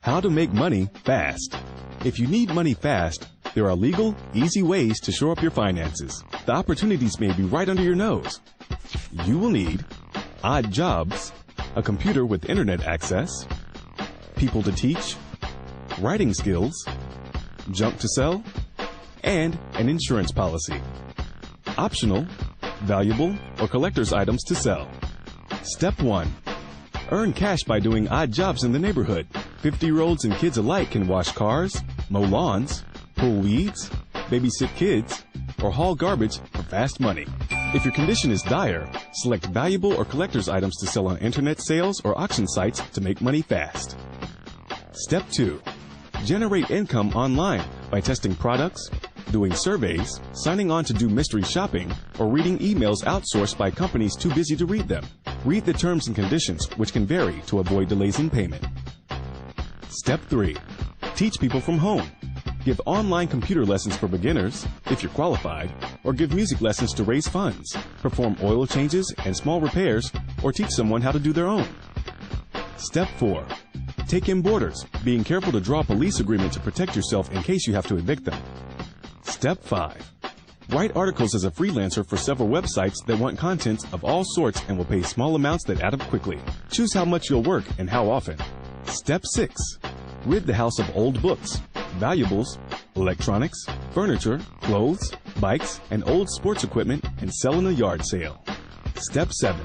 How to make money fast. If you need money fast, there are legal, easy ways to shore up your finances. The opportunities may be right under your nose. You will need odd jobs, a computer with internet access, people to teach, writing skills, junk to sell, and an insurance policy. Optional, valuable, or collector's items to sell. Step 1. Earn cash by doing odd jobs in the neighborhood. 50-year-olds and kids alike can wash cars, mow lawns, pull weeds, babysit kids, or haul garbage for fast money. If your condition is dire, select valuable or collector's items to sell on internet sales or auction sites to make money fast. Step 2. Generate income online by testing products, doing surveys, signing on to do mystery shopping, or reading emails outsourced by companies too busy to read them. Read the terms and conditions, which can vary, to avoid delays in payment. Step 3. Teach people from home. Give online computer lessons for beginners, if you're qualified, or give music lessons to raise funds. Perform oil changes and small repairs, or teach someone how to do their own. Step 4. Take in boarders, being careful to draw a police agreement to protect yourself in case you have to evict them. Step 5. Write articles as a freelancer for several websites that want content of all sorts and will pay small amounts that add up quickly. Choose how much you'll work and how often. Step 6. Rid the house of old books, valuables, electronics, furniture, clothes, bikes, and old sports equipment and sell in a yard sale. Step 7.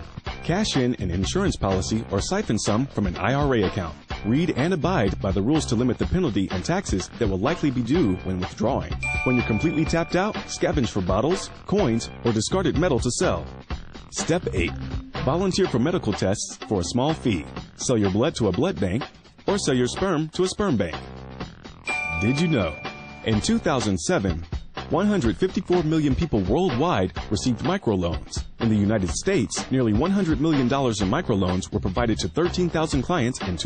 Cash in an insurance policy or siphon some from an IRA account. Read and abide by the rules to limit the penalty and taxes that will likely be due when withdrawing. When you're completely tapped out, scavenge for bottles, coins, or discarded metal to sell. Step 8. Volunteer for medical tests for a small fee. Sell your blood to a blood bank, or sell your sperm to a sperm bank. Did you know? In 2007, 154 million people worldwide received microloans. In the United States, nearly $100 million in microloans were provided to 13,000 clients in 2000.